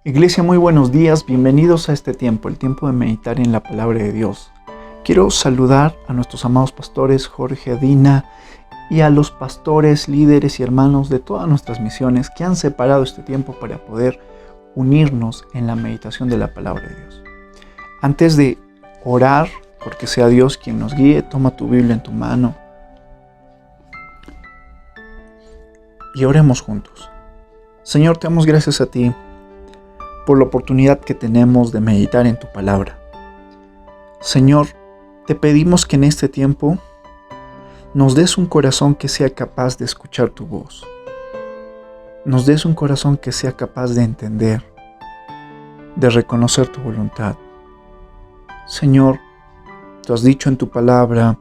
Iglesia, muy buenos días, bienvenidos a este tiempo, el tiempo de meditar en la palabra de Dios. Quiero saludar a nuestros amados pastores Jorge, Dina y a los pastores, líderes y hermanos de todas nuestras misiones que han separado este tiempo para poder unirnos en la meditación de la palabra de Dios. Antes de orar, porque sea Dios quien nos guíe, toma tu Biblia en tu mano y oremos juntos. Señor, te damos gracias a ti por la oportunidad que tenemos de meditar en tu palabra. Señor, te pedimos que en este tiempo nos des un corazón que sea capaz de escuchar tu voz. Nos des un corazón que sea capaz de entender, de reconocer tu voluntad. Señor, tú has dicho en tu palabra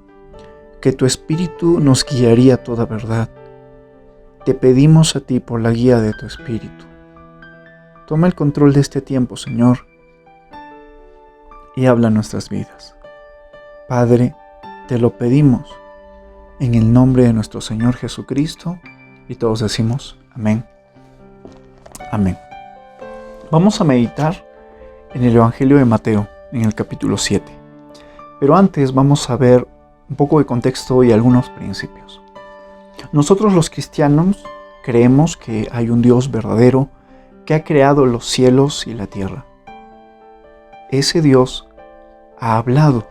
que tu Espíritu nos guiaría a toda verdad. Te pedimos a ti por la guía de tu Espíritu. Toma el control de este tiempo, Señor, y habla nuestras vidas. Padre, te lo pedimos en el nombre de nuestro Señor Jesucristo, y todos decimos amén. Amén. Vamos a meditar en el Evangelio de Mateo, en el capítulo 7. Pero antes vamos a ver un poco de contexto y algunos principios. Nosotros los cristianos creemos que hay un Dios verdadero que ha creado los cielos y la tierra. Ese Dios ha hablado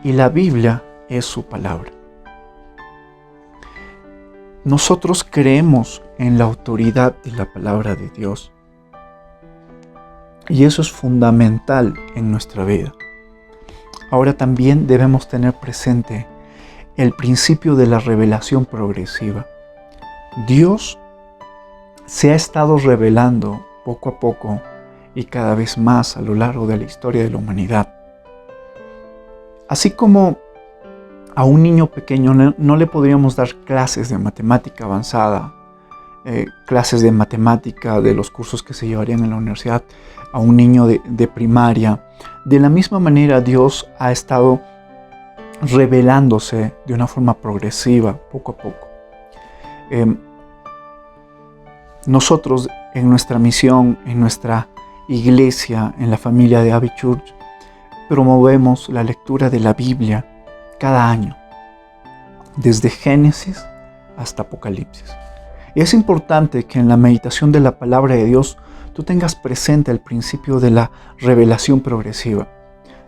y la Biblia es su palabra. Nosotros creemos en la autoridad de la palabra de Dios y eso es fundamental en nuestra vida. Ahora también debemos tener presente el principio de la revelación progresiva. Dios se ha estado revelando poco a poco y cada vez más a lo largo de la historia de la humanidad. Así como a un niño pequeño no le podríamos dar clases de matemática avanzada, clases de matemática de los cursos que se llevarían en la universidad a un niño de primaria, de la misma manera Dios ha estado revelándose de una forma progresiva, poco a poco. Nosotros en nuestra misión, en nuestra iglesia, en la familia de Abbey Church, promovemos la lectura de la Biblia cada año, desde Génesis hasta Apocalipsis. Y es importante que en la meditación de la palabra de Dios tú tengas presente el principio de la revelación progresiva.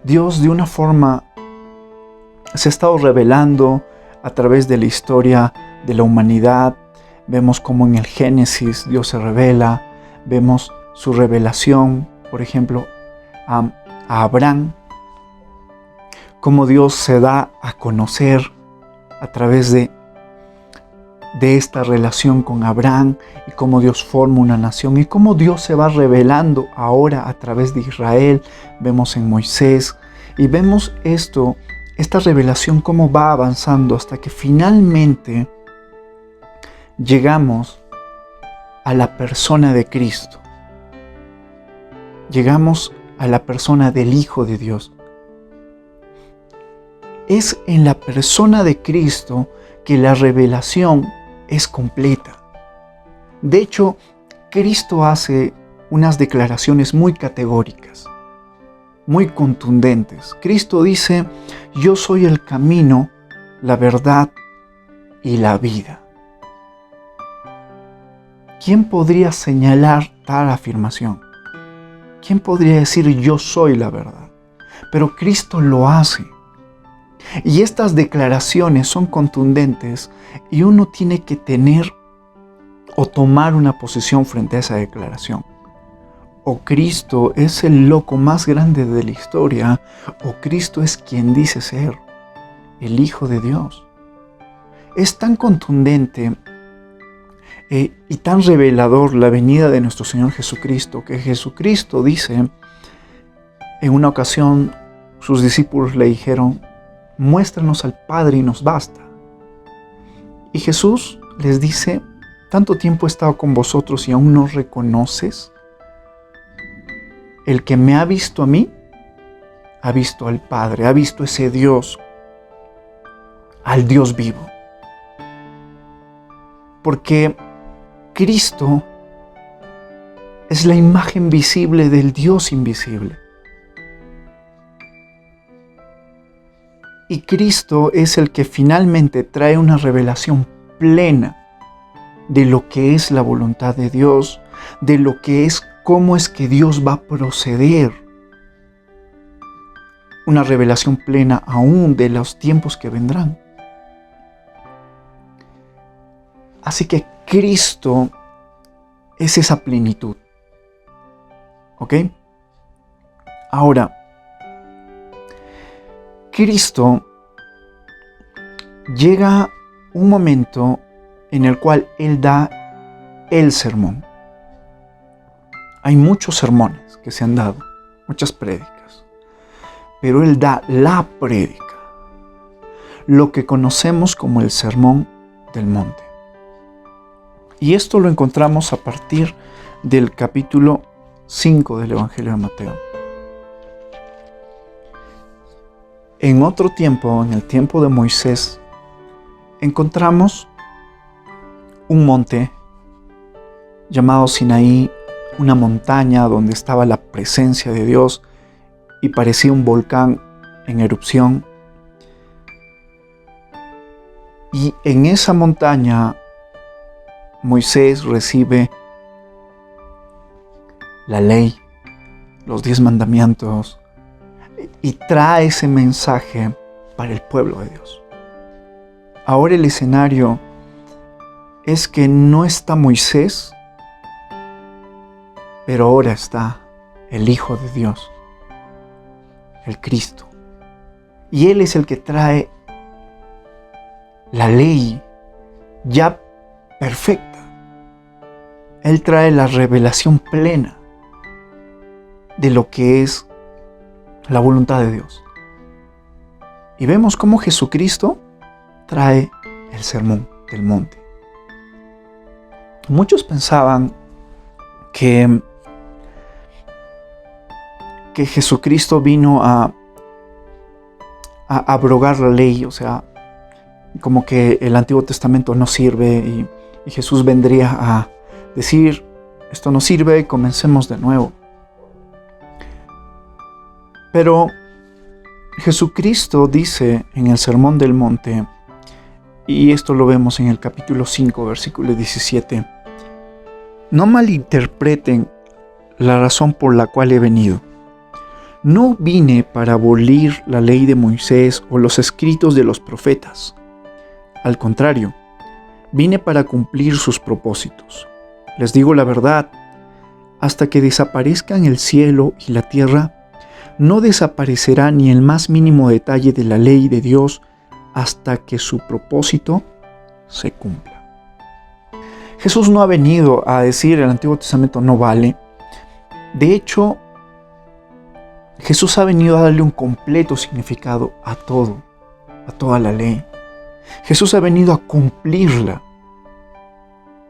Dios de una forma se ha estado revelando a través de la historia de la humanidad. Vemos cómo en el Génesis Dios se revela, vemos su revelación, por ejemplo, a Abraham, cómo Dios se da a conocer a través de esta relación con Abraham y cómo Dios forma una nación y cómo Dios se va revelando ahora a través de Israel. Vemos en Moisés y vemos esta revelación cómo va avanzando hasta que finalmente llegamos a la persona de Cristo. Llegamos a la persona del Hijo de Dios. Es en la persona de Cristo que la revelación es completa. De hecho, Cristo hace unas declaraciones muy categóricas, muy contundentes. Cristo dice: yo soy el camino, la verdad y la vida. ¿Quién podría señalar tal afirmación? ¿Quién podría decir yo soy la verdad? Pero Cristo lo hace. Y estas declaraciones son contundentes y uno tiene que tener o tomar una posición frente a esa declaración. O Cristo es el loco más grande de la historia, o Cristo es quien dice ser el Hijo de Dios. Es tan contundente y tan revelador la venida de nuestro Señor Jesucristo, que Jesucristo dice, en una ocasión sus discípulos le dijeron: muéstranos al Padre y nos basta. Y Jesús les dice: ¿tanto tiempo he estado con vosotros y aún no reconoces? El que me ha visto a mí, ha visto al Padre, ha visto ese Dios, al Dios vivo. Porque Cristo es la imagen visible del Dios invisible. Y Cristo es el que finalmente trae una revelación plena de lo que es la voluntad de Dios, de lo que es, cómo es que Dios va a proceder. Una revelación plena aún de los tiempos que vendrán. Así que Cristo es esa plenitud. ¿Ok? Ahora, Cristo llega un momento en el cual Él da el sermón. Hay muchos sermones que se han dado, muchas prédicas, pero Él da la prédica, lo que conocemos como el Sermón del Monte. Y esto lo encontramos a partir del capítulo 5 del Evangelio de Mateo. En otro tiempo, en el tiempo de Moisés, encontramos un monte llamado Sinaí, una montaña donde estaba la presencia de Dios y parecía un volcán en erupción. Y en esa montaña Moisés recibe la ley, los 10 mandamientos, y trae ese mensaje para el pueblo de Dios. Ahora el escenario es que no está Moisés, pero ahora está el Hijo de Dios, el Cristo. Y Él es el que trae la ley ya perfecta. Él trae la revelación plena de lo que es la voluntad de Dios. Y vemos cómo Jesucristo trae el sermón del monte. Muchos pensaban que Jesucristo vino a abrogar la ley, o sea, como que el Antiguo Testamento no sirve y Jesús vendría a decir, esto no sirve y comencemos de nuevo. Pero Jesucristo dice en el Sermón del Monte, y esto lo vemos en el capítulo 5, versículo 17, no malinterpreten la razón por la cual he venido. No vine para abolir la ley de Moisés o los escritos de los profetas. Al contrario, vine para cumplir sus propósitos. Les digo la verdad, hasta que desaparezcan el cielo y la tierra, no desaparecerá ni el más mínimo detalle de la ley de Dios hasta que su propósito se cumpla. Jesús no ha venido a decir el Antiguo Testamento no vale. De hecho, Jesús ha venido a darle un completo significado a todo, a toda la ley. Jesús ha venido a cumplirla.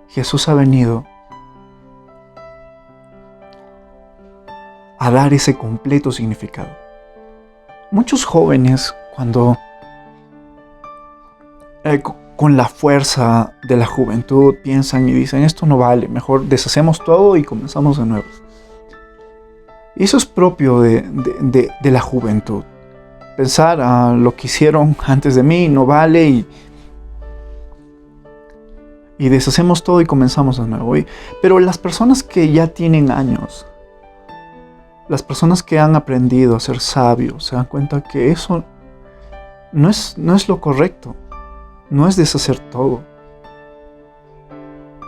Jesús ha venido a dar ese completo significado. Muchos jóvenes, cuando con la fuerza de la juventud piensan y dicen, esto no vale, mejor deshacemos todo y comenzamos de nuevo. Y eso es propio de la juventud. Pensar, lo que hicieron antes de mí no vale y deshacemos todo y comenzamos de nuevo. Pero las personas que ya tienen años, las personas que han aprendido a ser sabios, se dan cuenta que eso no es lo correcto. No es deshacer todo.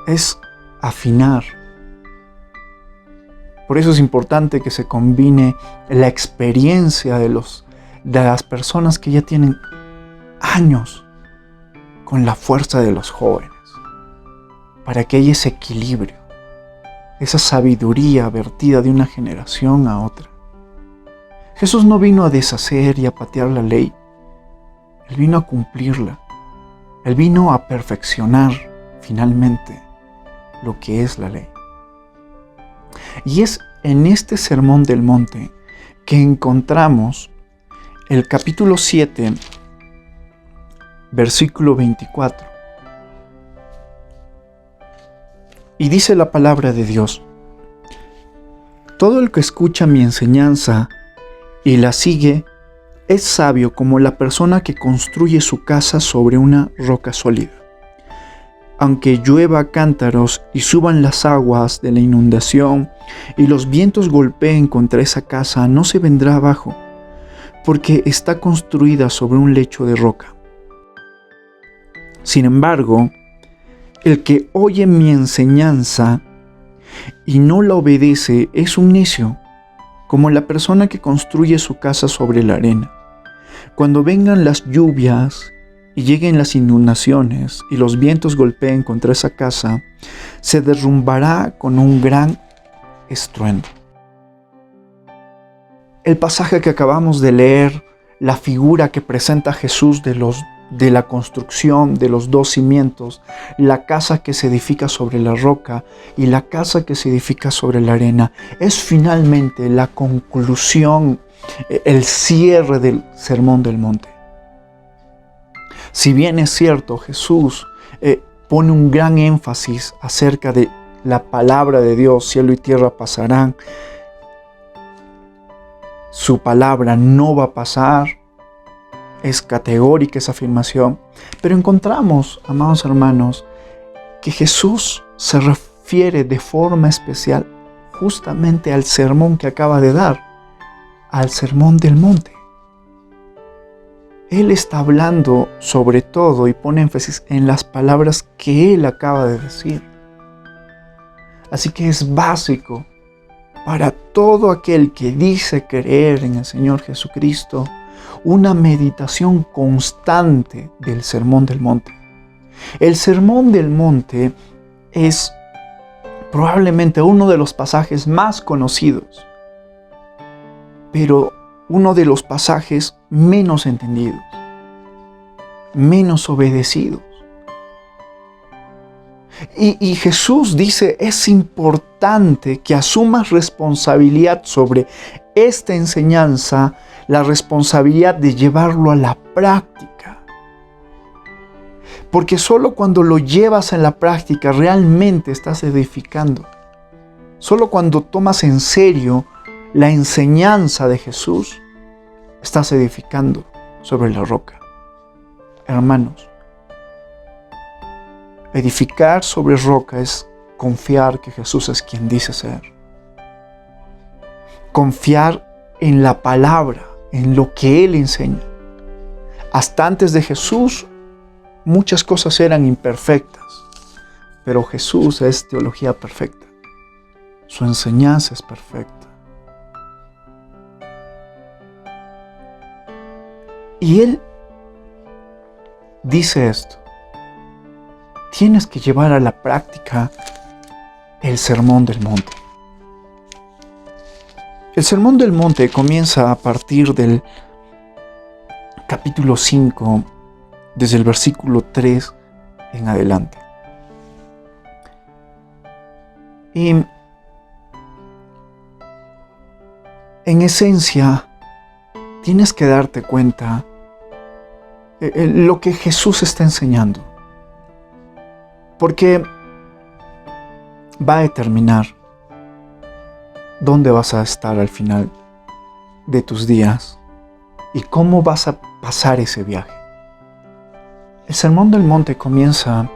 Es afinar. Por eso es importante que se combine la experiencia de las personas que ya tienen años con la fuerza de los jóvenes, para que haya ese equilibrio, esa sabiduría vertida de una generación a otra. Jesús no vino a deshacer y a patear la ley. Él vino a cumplirla. Él vino a perfeccionar finalmente lo que es la ley. Y es en este Sermón del Monte que encontramos el capítulo 7, versículo 24. Y dice la palabra de Dios: Todo el que escucha mi enseñanza y la sigue es sabio como la persona que construye su casa sobre una roca sólida. Aunque llueva a cántaros y suban las aguas de la inundación y los vientos golpeen contra esa casa, no se vendrá abajo, porque está construida sobre un lecho de roca. Sin embargo, el que oye mi enseñanza y no la obedece es un necio, como la persona que construye su casa sobre la arena. Cuando vengan las lluvias y lleguen las inundaciones y los vientos golpeen contra esa casa, se derrumbará con un gran estruendo. El pasaje que acabamos de leer, la figura que presenta Jesús de la construcción de los dos cimientos, la casa que se edifica sobre la roca y la casa que se edifica sobre la arena, es finalmente la conclusión, el cierre del Sermón del Monte. Si bien es cierto, Jesús pone un gran énfasis acerca de la palabra de Dios, cielo y tierra pasarán, su palabra no va a pasar. Es categórica esa afirmación, pero encontramos, amados hermanos, que Jesús se refiere de forma especial justamente al sermón que acaba de dar, al Sermón del Monte. Él está hablando sobre todo y pone énfasis en las palabras que Él acaba de decir. Así que es básico para todo aquel que dice creer en el Señor Jesucristo, una meditación constante del Sermón del Monte. El Sermón del Monte es probablemente uno de los pasajes más conocidos, pero uno de los pasajes menos entendidos, menos obedecidos. Y Jesús dice, es importante que asumas responsabilidad sobre esta enseñanza, la responsabilidad de llevarlo a la práctica. Porque solo cuando lo llevas en la práctica realmente estás edificando. Solo cuando tomas en serio la enseñanza de Jesús, estás edificando sobre la roca. Hermanos, edificar sobre roca es confiar que Jesús es quien dice ser. Confiar en la palabra, en lo que Él enseña. Hasta antes de Jesús, muchas cosas eran imperfectas, pero Jesús es teología perfecta. Su enseñanza es perfecta. Y Él dice esto: tienes que llevar a la práctica el Sermón del Monte. El Sermón del Monte comienza a partir del capítulo 5, desde el versículo 3 en adelante. Y en esencia, tienes que darte cuenta lo que Jesús está enseñando. Porque va a determinar dónde vas a estar al final de tus días y cómo vas a pasar ese viaje. El Sermón del Monte comienza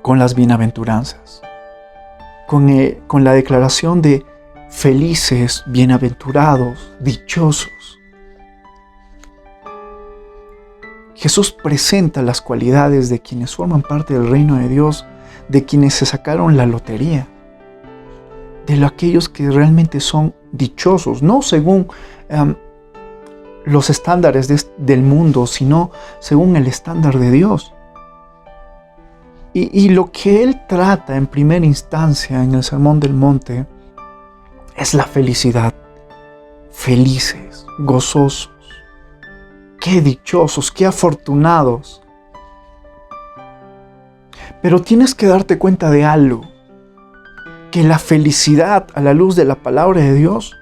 con las bienaventuranzas, con la declaración de felices, bienaventurados, dichosos. Jesús presenta las cualidades de quienes forman parte del reino de Dios, de quienes se sacaron la lotería, de aquellos que realmente son dichosos, no según los estándares del mundo, sino según el estándar de Dios. Y lo que Él trata en primera instancia en el Sermón del Monte es la felicidad. Felices, gozosos. Qué dichosos, qué afortunados. Pero tienes que darte cuenta de algo, que la felicidad a la luz de la palabra de Dios,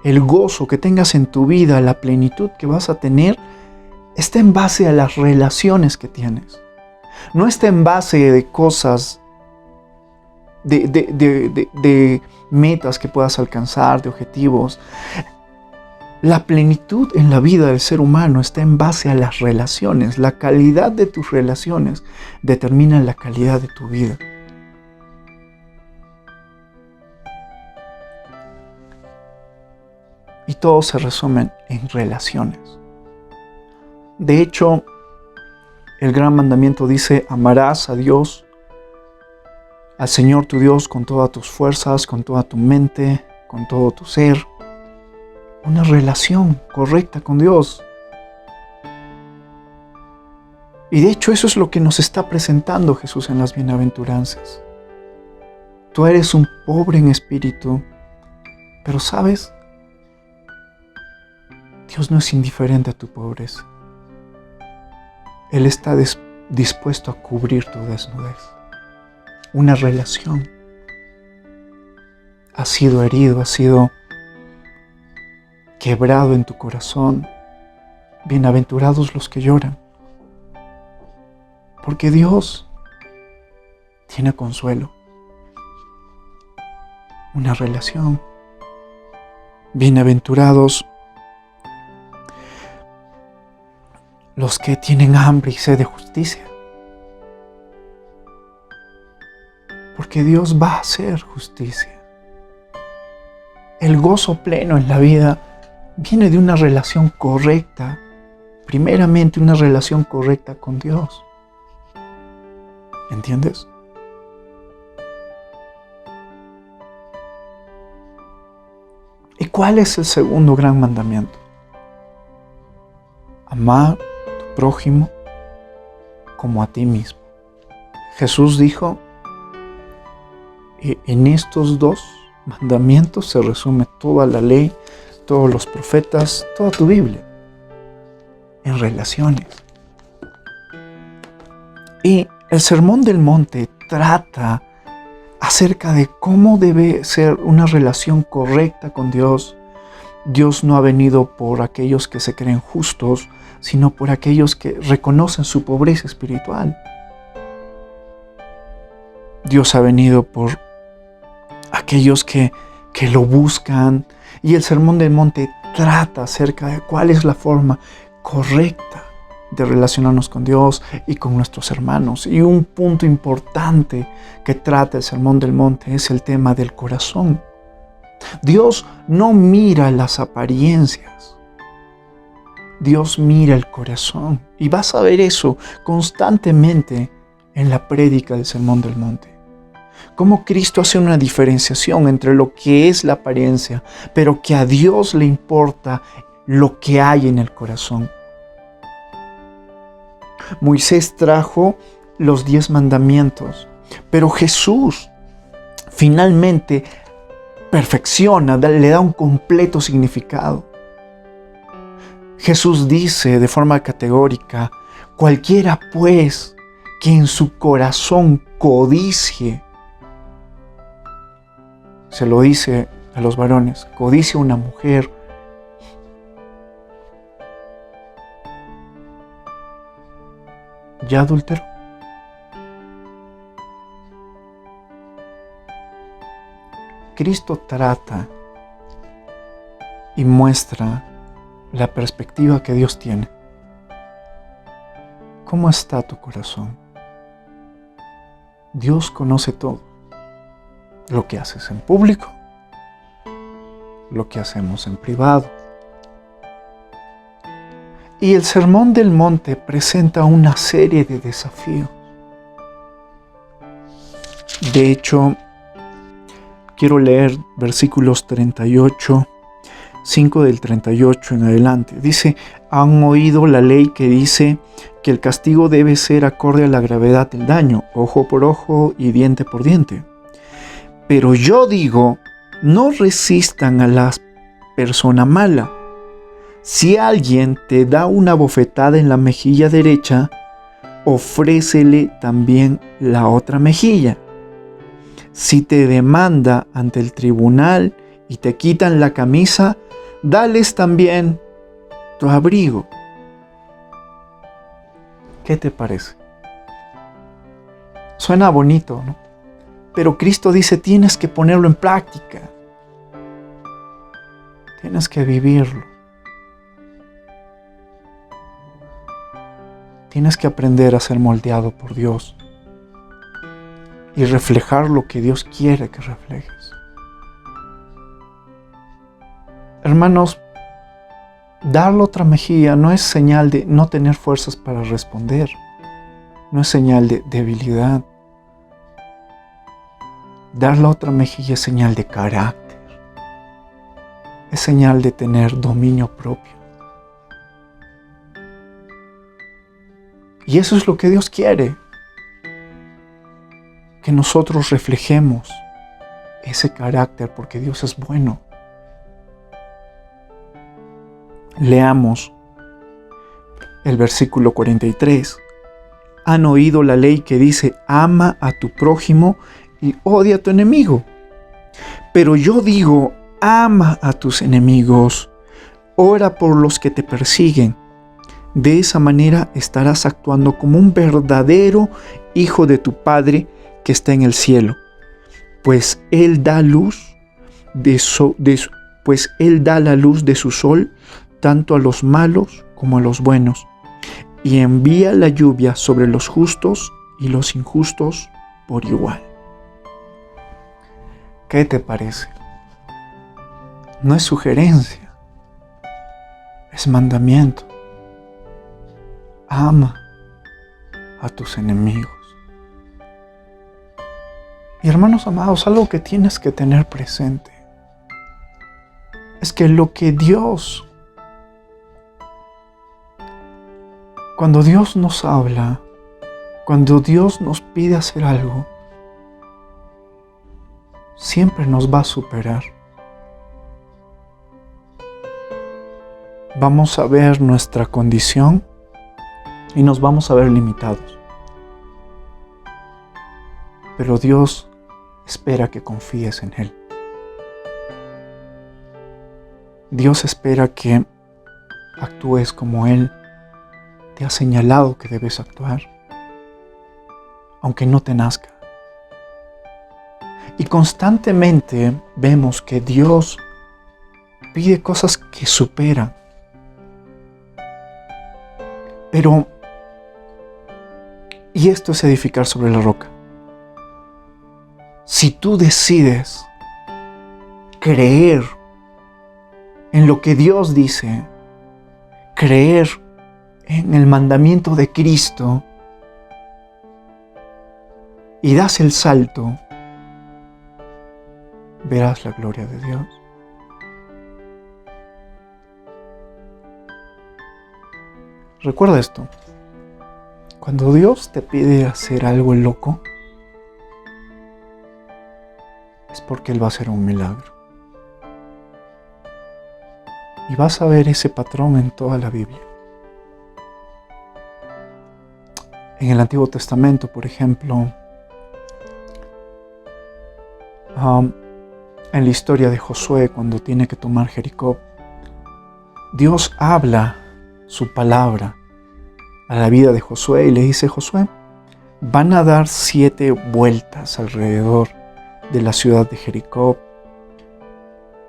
el gozo que tengas en tu vida, la plenitud que vas a tener, está en base a las relaciones que tienes. No está en base de cosas de metas que puedas alcanzar, de objetivos. La plenitud en la vida del ser humano está en base a las relaciones. La calidad de tus relaciones determina la calidad de tu vida. Y todo se resume en relaciones. De hecho, el gran mandamiento dice: amarás a Dios, al Señor tu Dios, con todas tus fuerzas, con toda tu mente, con todo tu ser. Una relación correcta con Dios. Y de hecho eso es lo que nos está presentando Jesús en las bienaventuranzas. Tú eres un pobre en espíritu, pero ¿sabes? Dios no es indiferente a tu pobreza. Él está dispuesto a cubrir tu desnudez. Una relación. Has sido herido, has sido quebrado en tu corazón. Bienaventurados los que lloran. Porque Dios tiene consuelo. Una relación. Bienaventurados los que tienen hambre y sed de justicia. Porque Dios va a hacer justicia. El gozo pleno en la vida viene de una relación correcta. Primeramente, una relación correcta con Dios. ¿Entiendes? ¿Y cuál es el segundo gran mandamiento? Amar a tu prójimo como a ti mismo. Jesús dijo: en estos dos mandamientos se resume toda la ley, todos los profetas, toda tu Biblia. En relaciones. Y el Sermón del Monte trata acerca de cómo debe ser una relación correcta con Dios. Dios no ha venido por aquellos que se creen justos, sino por aquellos que reconocen su pobreza espiritual. Dios ha venido por aquellos que lo buscan. Y el Sermón del Monte trata acerca de cuál es la forma correcta de relacionarnos con Dios y con nuestros hermanos. Y un punto importante que trata el Sermón del Monte es el tema del corazón. Dios no mira las apariencias. Dios mira el corazón. Y vas a ver eso constantemente en la prédica del Sermón del Monte. Cómo Cristo hace una diferenciación entre lo que es la apariencia, pero que a Dios le importa lo que hay en el corazón. Moisés trajo los 10 mandamientos, pero Jesús finalmente perfecciona, le da un completo significado. Jesús dice de forma categórica: cualquiera pues que en su corazón codicie, se lo dice a los varones, codicia una mujer, ¿ya adulteró? Cristo trata y muestra la perspectiva que Dios tiene. ¿Cómo está tu corazón? Dios conoce todo. Lo que haces en público, lo que hacemos en privado. Y el Sermón del Monte presenta una serie de desafíos. De hecho, quiero leer versículos 38, 5 del 38 en adelante. Dice: han oído la ley que dice que el castigo debe ser acorde a la gravedad del daño, ojo por ojo y diente por diente. Pero yo digo, no resistan a la persona mala. Si alguien te da una bofetada en la mejilla derecha, ofrécele también la otra mejilla. Si te demanda ante el tribunal y te quitan la camisa, dales también tu abrigo. ¿Qué te parece? Suena bonito, ¿no? Pero Cristo dice, tienes que ponerlo en práctica. Tienes que vivirlo. Tienes que aprender a ser moldeado por Dios y reflejar lo que Dios quiere que reflejes. Hermanos, dar la otra mejilla no es señal de no tener fuerzas para responder. No es señal de debilidad. Dar la otra mejilla es señal de carácter. Es señal de tener dominio propio. Y eso es lo que Dios quiere. Que nosotros reflejemos ese carácter porque Dios es bueno. Leamos el versículo 43. Han oído la ley que dice, ama a tu prójimo y odia a tu enemigo. Pero yo digo, ama a tus enemigos, ora por los que te persiguen. De esa manera estarás actuando como un verdadero hijo de tu Padre que está en el cielo, pues Él da la luz de su sol tanto a los malos como a los buenos, y envía la lluvia sobre los justos y los injustos por igual. ¿Qué te parece? No es sugerencia, es mandamiento. Ama a tus enemigos. Y hermanos amados, algo que tienes que tener presente es que cuando Dios nos habla, cuando Dios nos pide hacer algo, siempre nos va a superar. Vamos a ver nuestra condición y nos vamos a ver limitados. Pero Dios espera que confíes en Él. Dios espera que actúes como Él te ha señalado que debes actuar, aunque no te nazca. Y constantemente vemos que Dios pide cosas que superan. Y esto es edificar sobre la roca. Si tú decides creer en lo que Dios dice, creer en el mandamiento de Cristo y das el salto, verás la gloria de Dios. Recuerda esto. Cuando Dios te pide hacer algo loco, es porque Él va a hacer un milagro. Y vas a ver ese patrón en toda la Biblia. En el Antiguo Testamento, por ejemplo, en la historia de Josué, cuando tiene que tomar Jericó, Dios habla su palabra a la vida de Josué y le dice: Josué, van a dar 7 vueltas alrededor de la ciudad de Jericó.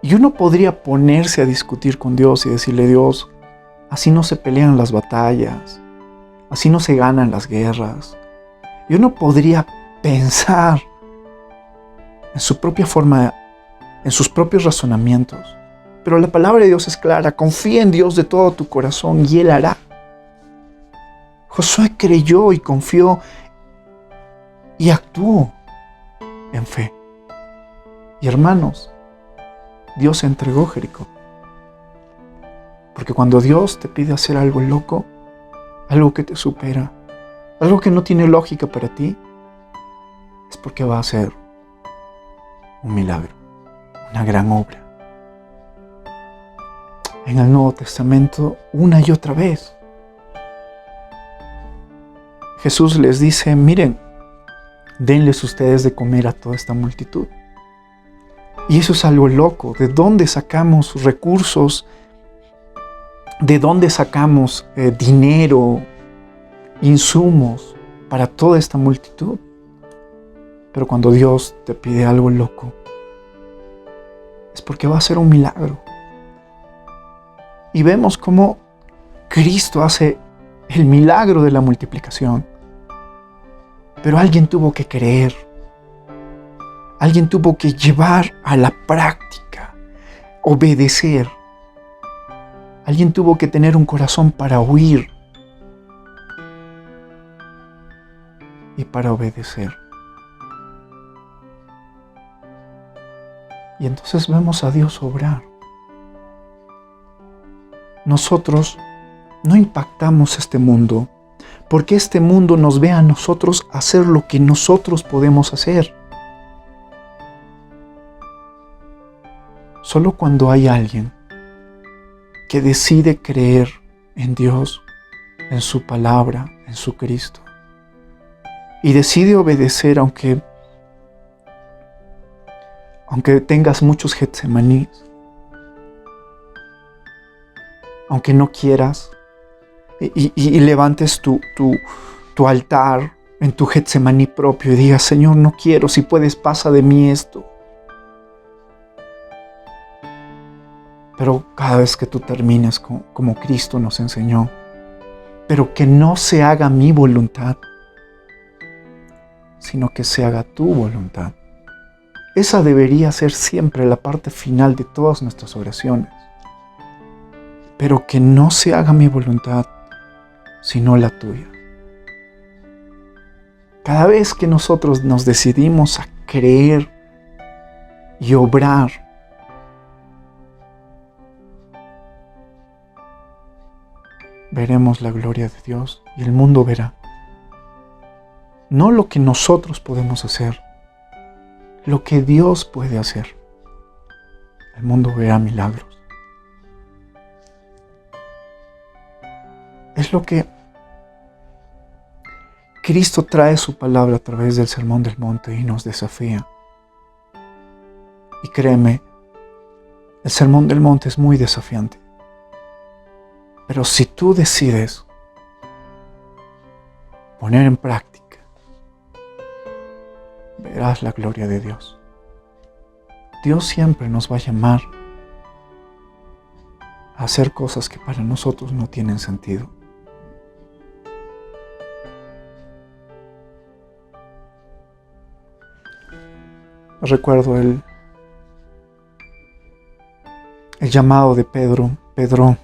Y uno podría ponerse a discutir con Dios y decirle: Dios, así no se pelean las batallas, así no se ganan las guerras. Y uno podría pensar en su propia forma, en sus propios razonamientos. Pero la palabra de Dios es clara: confía en Dios de todo tu corazón y Él hará. Josué creyó y confió y actuó en fe. Y hermanos, Dios entregó Jericó. Porque cuando Dios te pide hacer algo loco, algo que te supera, algo que no tiene lógica para ti, es porque va a ser un milagro, una gran obra. En el Nuevo Testamento, una y otra vez, Jesús les dice: miren, denles ustedes de comer a toda esta multitud. Y eso es algo loco. ¿De dónde sacamos recursos? ¿De dónde sacamos dinero, insumos para toda esta multitud? Pero cuando Dios te pide algo loco, es porque va a ser un milagro. Y vemos cómo Cristo hace el milagro de la multiplicación. Pero alguien tuvo que creer. Alguien tuvo que llevar a la práctica, obedecer. Alguien tuvo que tener un corazón para oír y para obedecer. Y entonces vemos a Dios obrar. Nosotros no impactamos este mundo porque este mundo nos ve a nosotros hacer lo que nosotros podemos hacer. Solo cuando hay alguien que decide creer en Dios, en su palabra, en su Cristo, y decide obedecer aunque tengas muchos Getsemaní, aunque no quieras, y levantes tu altar en tu Getsemaní propio y digas, Señor, no quiero, si puedes, pasa de mí esto. Pero cada vez que tú termines como Cristo nos enseñó, pero que no se haga mi voluntad, sino que se haga tu voluntad. Esa debería ser siempre la parte final de todas nuestras oraciones. Pero que no se haga mi voluntad, sino la tuya. Cada vez que nosotros nos decidimos a creer y obrar, veremos la gloria de Dios y el mundo verá. No lo que nosotros podemos hacer, lo que Dios puede hacer. El mundo verá milagros. Es lo que Cristo trae su palabra a través del Sermón del Monte y nos desafía. Y créeme, el Sermón del Monte es muy desafiante. Pero si tú decides poner en práctica, verás la gloria de Dios. Dios siempre nos va a llamar a hacer cosas que para nosotros no tienen sentido. Recuerdo el llamado de Pedro. Pedro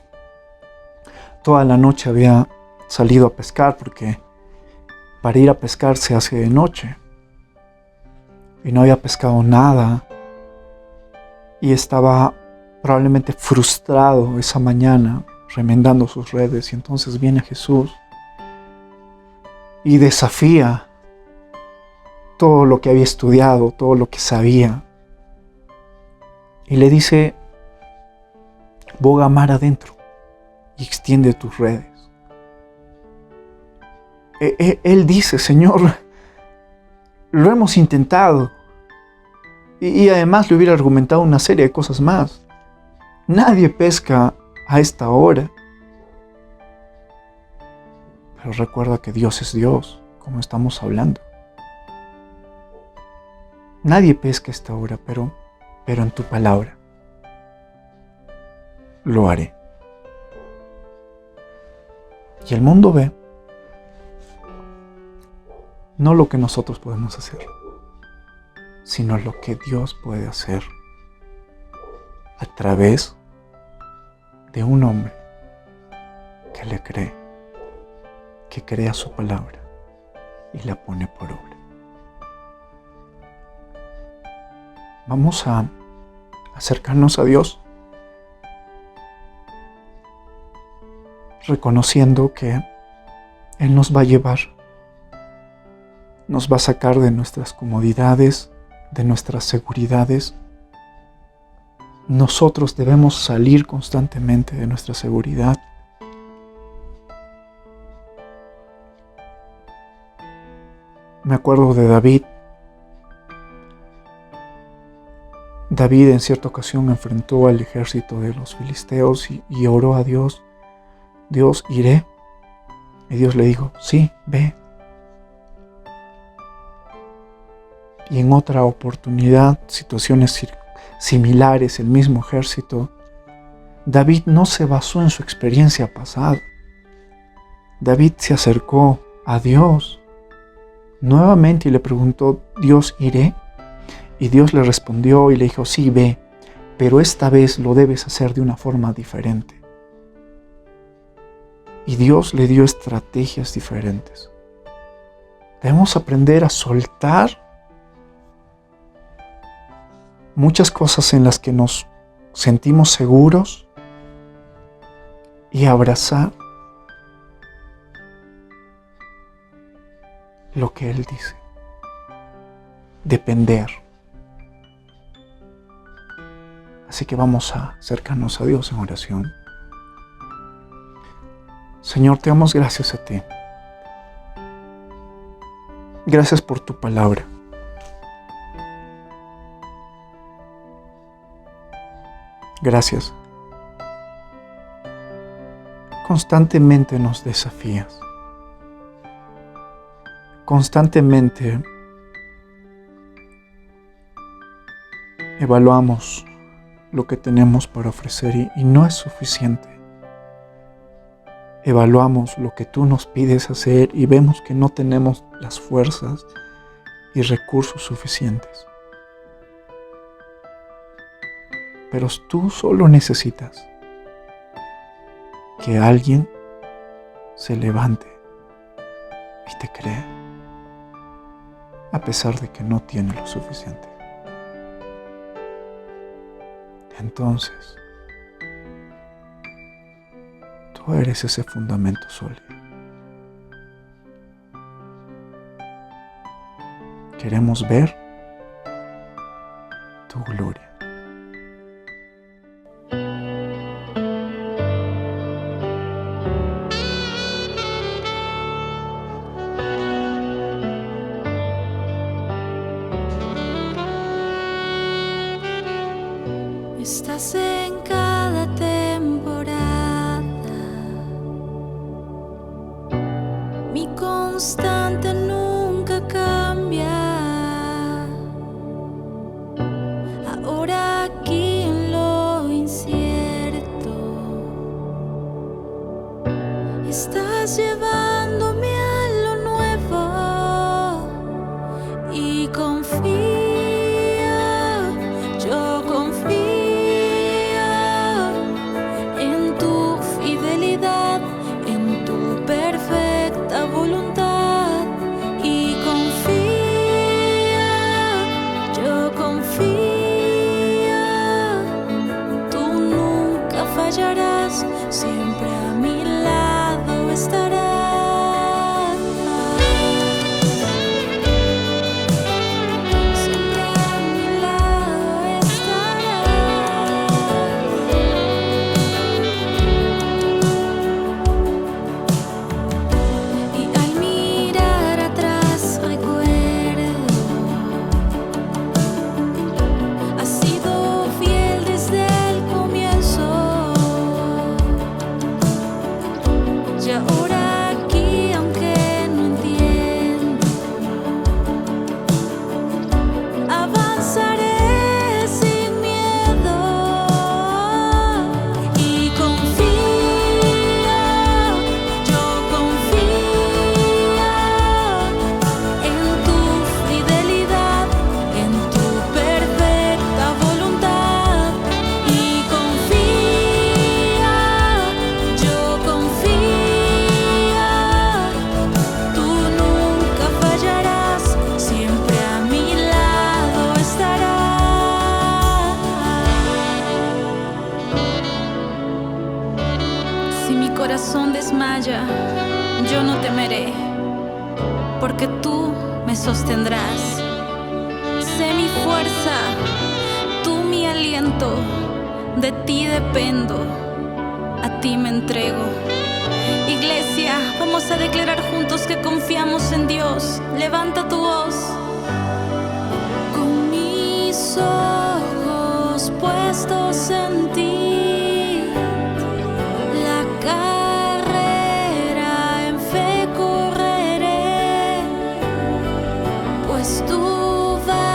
toda la noche había salido a pescar porque para ir a pescar se hace de noche. Y no había pescado nada. Y estaba probablemente frustrado esa mañana, remendando sus redes. Y entonces viene Jesús y desafía todo lo que había estudiado, todo lo que sabía. Y le dice, boga mar adentro y extiende tus redes. Él dice, Señor, lo hemos intentado. Y además le hubiera argumentado una serie de cosas más. Nadie pesca a esta hora. Pero recuerda que Dios es Dios, como estamos hablando. Nadie pesca a esta hora, pero en tu palabra lo haré. Y el mundo ve no lo que nosotros podemos hacer, sino lo que Dios puede hacer a través de un hombre que le cree, que crea su palabra y la pone por obra. Vamos a acercarnos a Dios reconociendo que Él nos va a llevar, nos va a sacar de nuestras comodidades, de nuestras seguridades. Nosotros debemos salir constantemente de nuestra seguridad. Me acuerdo de David. David en cierta ocasión enfrentó al ejército de los filisteos y oró a Dios. Dios, iré. Y Dios le dijo, sí, ve. y en otra oportunidad, situaciones similares, el mismo ejército, David no se basó en su experiencia pasada. David se acercó a Dios nuevamente y le preguntó: ¿Dios iré? Y Dios le respondió y le dijo: sí, ve, pero esta vez lo debes hacer de una forma diferente. Y Dios le dio estrategias diferentes. Debemos aprender a soltar muchas cosas en las que nos sentimos seguros y abrazar lo que Él dice. Depender. Así que vamos a acercarnos a Dios en oración. Señor, te damos gracias a ti. Gracias por tu palabra. Gracias. Constantemente nos desafías. Constantemente evaluamos lo que tenemos para ofrecer y no es suficiente. Evaluamos lo que tú nos pides hacer y vemos que no tenemos las fuerzas y recursos suficientes. Pero tú solo necesitas que alguien se levante y te crea, a pesar de que no tiene lo suficiente. Entonces, tú eres ese fundamento sólido. Queremos ver tu gloria. Estás en cada temporada, mi constante nunca cambia. Ahora aquí en lo incierto, estás llevándome a lo nuevo y confío. Siempre a mi lado estarás. Siempre a mi lado estarás. Y al mirar atrás recuerdo, has sido fiel desde el comienzo. Y ahora aquí, aunque no entiendo, avanzaré sin miedo y confío, yo confío en tu fidelidad, en tu perfecta voluntad y confío, yo confío. Si mi corazón desmaya, yo no temeré, porque tú me sostendrás. Sé mi fuerza, tú mi aliento, de ti dependo, a ti me entrego. Iglesia, vamos a declarar juntos que confiamos en Dios. Levanta tu voz. Con mis ojos puestos en ti, carrera en fe correré, pues tú vas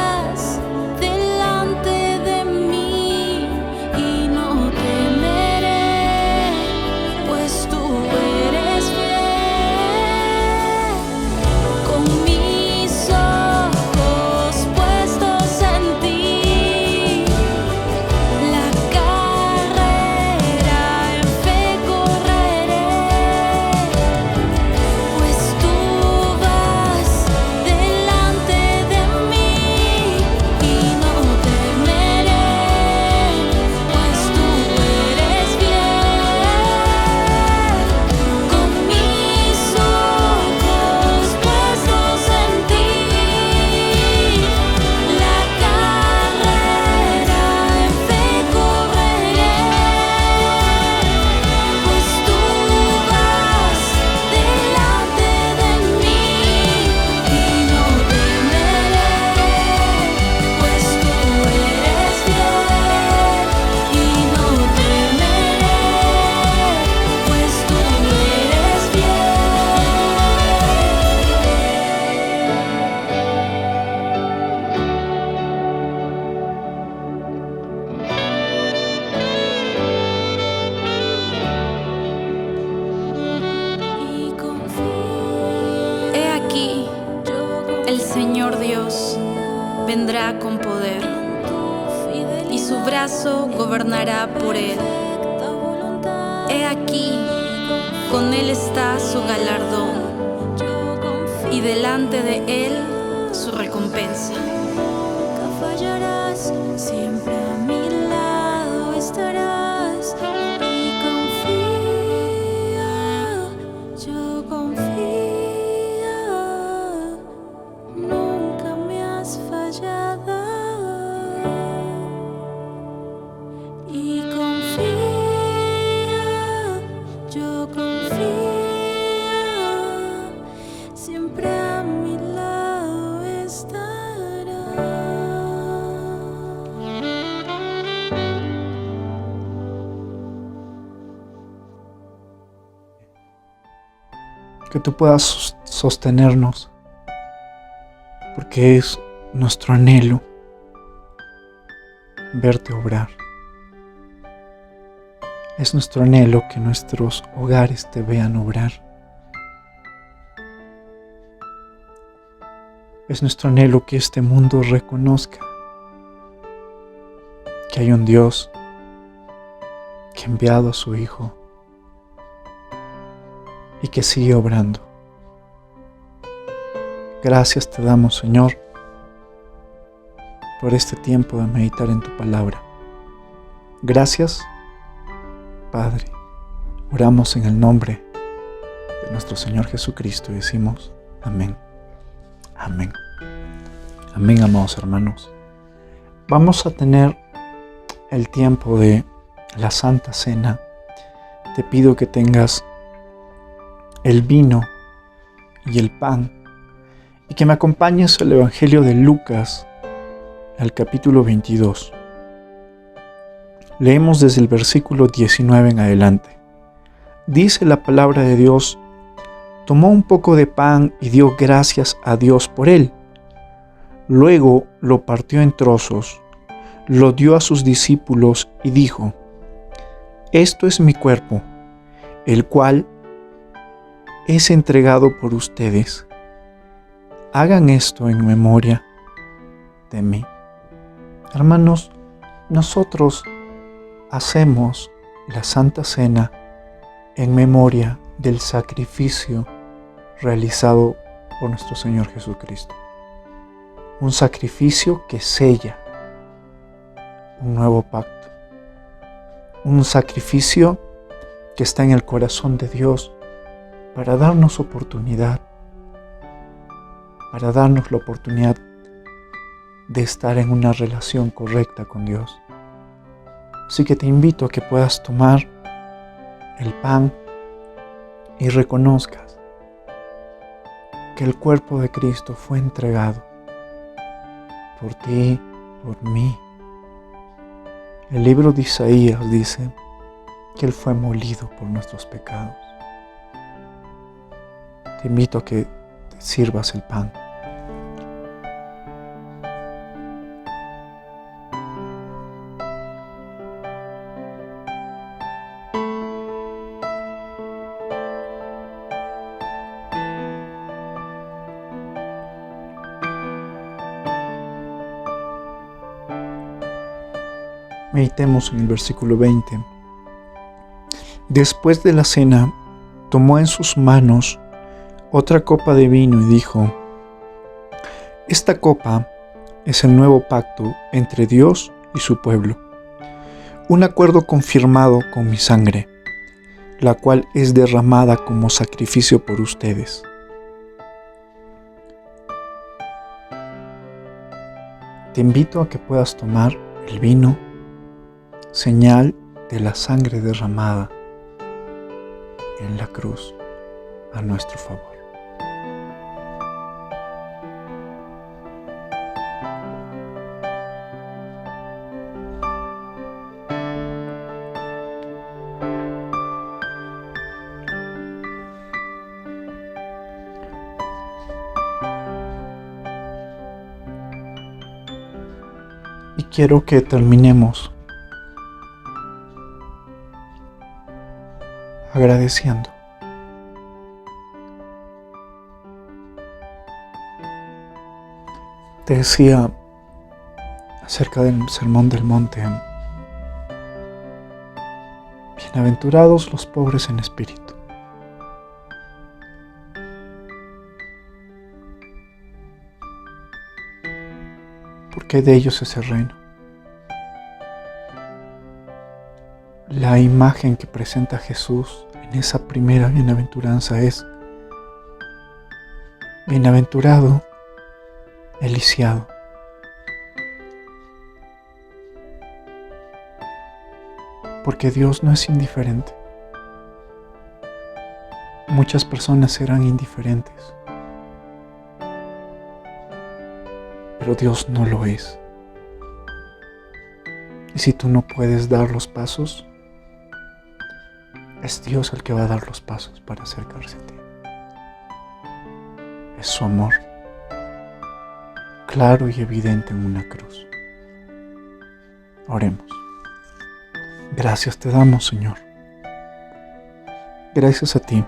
vendrá con poder, y su brazo gobernará por él. He aquí, con él está su galardón, y delante de él su recompensa. Nunca fallarás, siempre a mi lado estarás. Y confía, yo confío, nunca me has fallado. Y confía, yo confío, siempre a mi lado estarás. Que tú puedas sostenernos, porque es nuestro anhelo verte obrar. Es nuestro anhelo que nuestros hogares te vean obrar. Es nuestro anhelo que este mundo reconozca que hay un Dios que ha enviado a su Hijo y que sigue obrando. Gracias te damos, Señor, por este tiempo de meditar en tu palabra. Gracias, Padre. Oramos en el nombre de nuestro Señor Jesucristo y decimos amén. Amén. Amén, amados hermanos. Vamos a tener el tiempo de la Santa Cena. Te pido que tengas el vino y el pan y que me acompañes al Evangelio de Lucas, al capítulo 22. Leemos desde el versículo 19 en adelante. Dice la palabra de Dios: tomó un poco de pan y dio gracias a Dios por él. Luego lo partió en trozos, lo dio a sus discípulos y dijo: esto es mi cuerpo, el cual es entregado por ustedes. Hagan esto en memoria de mí. Hermanos, nosotros hacemos la Santa Cena en memoria del sacrificio realizado por nuestro Señor Jesucristo. Un sacrificio que sella un nuevo pacto. Un sacrificio que está en el corazón de Dios para darnos oportunidad, para darnos la oportunidad de estar en una relación correcta con Dios. Así que te invito a que puedas tomar el pan y reconozcas que el cuerpo de Cristo fue entregado por ti, por mí. El libro de Isaías dice que Él fue molido por nuestros pecados. Te invito a que te sirvas el pan. Meditemos en el versículo 20. Después de la cena, tomó en sus manos otra copa de vino y dijo: esta copa es el nuevo pacto entre Dios y su pueblo, un acuerdo confirmado con mi sangre, la cual es derramada como sacrificio por ustedes. Te invito a que puedas tomar el vino, señal de la sangre derramada en la cruz a nuestro favor. Y quiero que terminemos agradeciendo. Te decía acerca del Sermón del Monte. Bienaventurados los pobres en espíritu, porque de ellos es el reino. La imagen que presenta Jesús en esa primera bienaventuranza es: bienaventurado el lisiado. Porque Dios no es indiferente. Muchas personas serán indiferentes, pero Dios no lo es. Y si tú no puedes dar los pasos, es Dios el que va a dar los pasos para acercarse a ti. Es su amor, claro y evidente en una cruz. Oremos. Gracias te damos, Señor. Gracias a ti,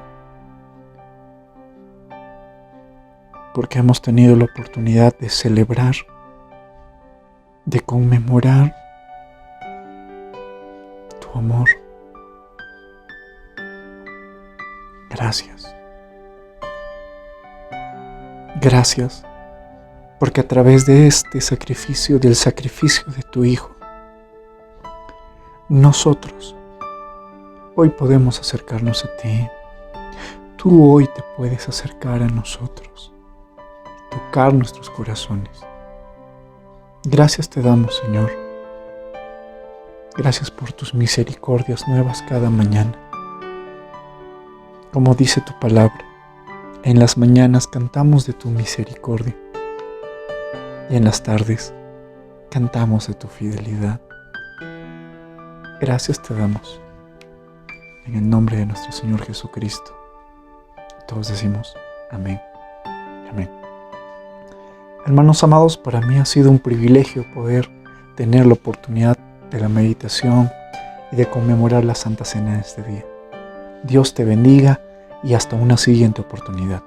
porque hemos tenido la oportunidad de celebrar, de conmemorar tu amor. Gracias. Gracias, porque a través de este sacrificio, del sacrificio de tu Hijo, nosotros hoy podemos acercarnos a ti. Tú hoy te puedes acercar a nosotros, tocar nuestros corazones. Gracias te damos, Señor. Gracias por tus misericordias nuevas cada mañana. Como dice tu palabra, en las mañanas cantamos de tu misericordia y en las tardes cantamos de tu fidelidad. Gracias te damos, en el nombre de nuestro Señor Jesucristo. Todos decimos amén, amén. Hermanos amados, para mí ha sido un privilegio poder tener la oportunidad de la meditación y de conmemorar la Santa Cena de este día. Dios te bendiga y hasta una siguiente oportunidad.